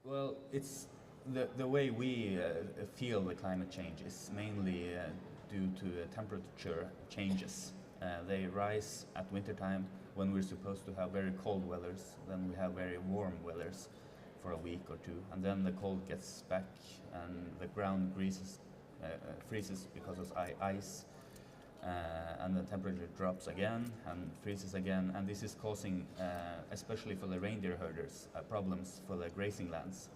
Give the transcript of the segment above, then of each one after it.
Well, it's the way we feel the climate change is mainly due to temperature changes. They rise at wintertime when we're supposed to have very cold weathers, then we have very warm weathers for a week or two, and then the cold gets back and the ground freezes because of ice, and the temperature drops again and freezes again, and this is causing, especially for the reindeer herders, problems for the grazing lands,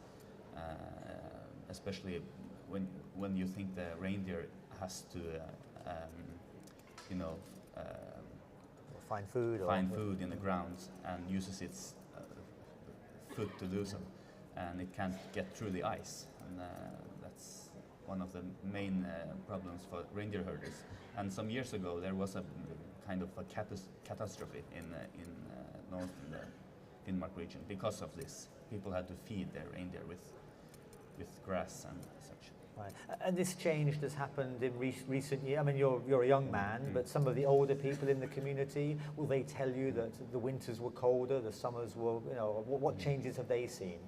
especially when you think the reindeer has to, you know, find food in the ground and uses its foot to do so, and it can't get through the ice, and that's one of the main problems for reindeer herders. And some years ago there was a kind of a catastrophe in north in the Finnmark region because of this. People had to feed their reindeer with grass and such. Right. And this change has happened in recent years. I mean, you're a young man, but some of the older people in the community, will they tell you that the winters were colder, the summers were, you know, what changes have they seen?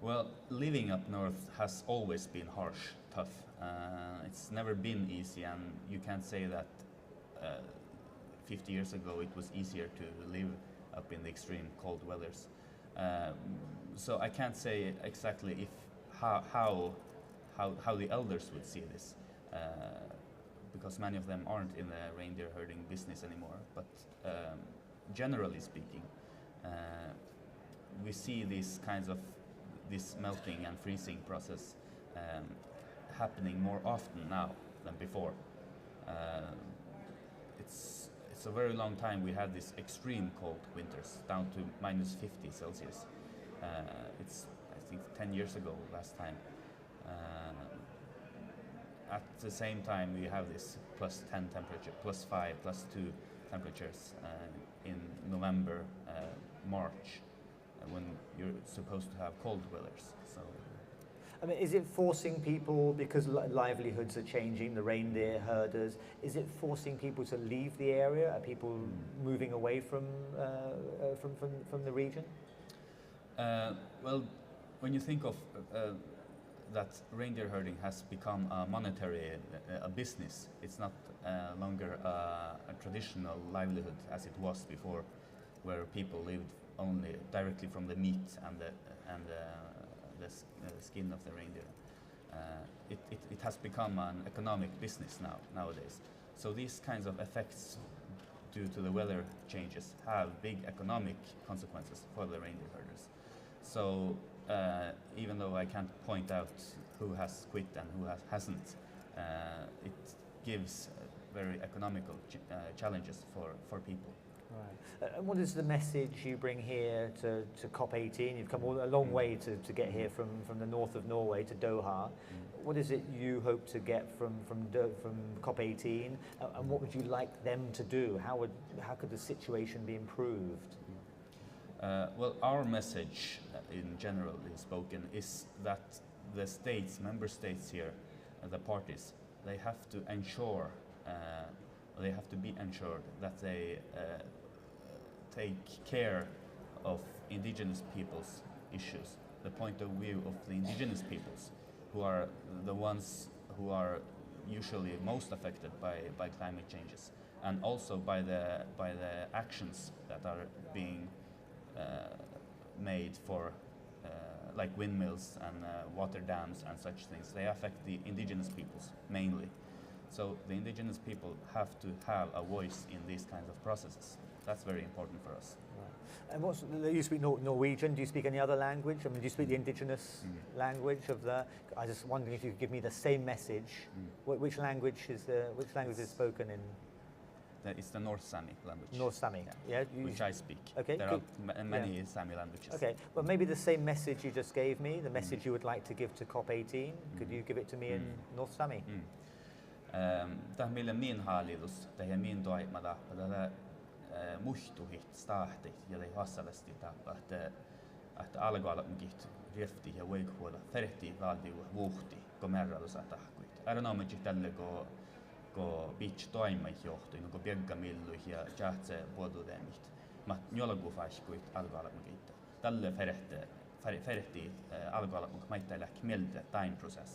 Well, living up north has always been harsh, tough. It's never been easy, and you can't say that 50 years ago it was easier to live up in the extreme cold weathers. So I can't say exactly if how the elders would see this, because many of them aren't in the reindeer herding business anymore. But generally speaking, we see these kinds of this melting and freezing process happening more often now than before. It's a very long time we had these extreme cold winters, down to -50°C. It's, I think, 10 years ago last time. At the same time we have this +10 temperature, +5, +2 temperatures in November, March, when you're supposed to have cold weathers. So, I mean, is it forcing people, because livelihoods are changing, the reindeer herders, is it forcing people to leave the area? Are people moving away from the region? Well, when you think of that reindeer herding has become a monetary a business, it's not longer a traditional livelihood as it was before, where people lived only directly from the meat and the skin of the reindeer. It has become an economic business nowadays. So these kinds of effects due to the weather changes have big economic consequences for the reindeer herders. So even though I can't point out who has quit and who hasn't, it gives very economical challenges for people. Right. And what is the message you bring here to COP18? You've come a long way to get here from the north of Norway to Doha. What is it you hope to get from COP18, and what would you like them to do? How could the situation be improved? Well, our message, in generally spoken, is that the member states here, the parties, they have to ensure, they have to be ensured that they take care of indigenous people's issues, the point of view of the indigenous peoples, who are the ones who are usually most affected by climate changes, and also by the actions that are being made for like windmills and water dams and such things. They affect the indigenous peoples mainly. So the indigenous people have to have a voice in these kinds of processes. That's very important for us. Right. And you speak Norwegian? Do you speak any other language? I mean, do you speak the indigenous language of the? I was just wondering if you could give me the same message. Which language is spoken in? It's the North Sami language. North Sami, yeah, which I speak. Okay, there are many Sami languages. Okay, well, maybe the same message you just gave me, the message you would like to give to COP18, could you give it to me in North Sami? Tahmille min haalidus, tehe min toimada, tätä muhtuhit staahti ja tei hassalasti tappa, että alkoalmukit riefti ja veikhuoda, ferti valdiu vuhti, ko merralusa tahkuit. Äärenomaisesti tälle ko beach toimai johtui, ko bieggamilluih ja jahtse vuodudeemit. Ma njolgu faiskuit alkoalmukit. Tälle فرتي ألقى مكميت لك ميل داين process.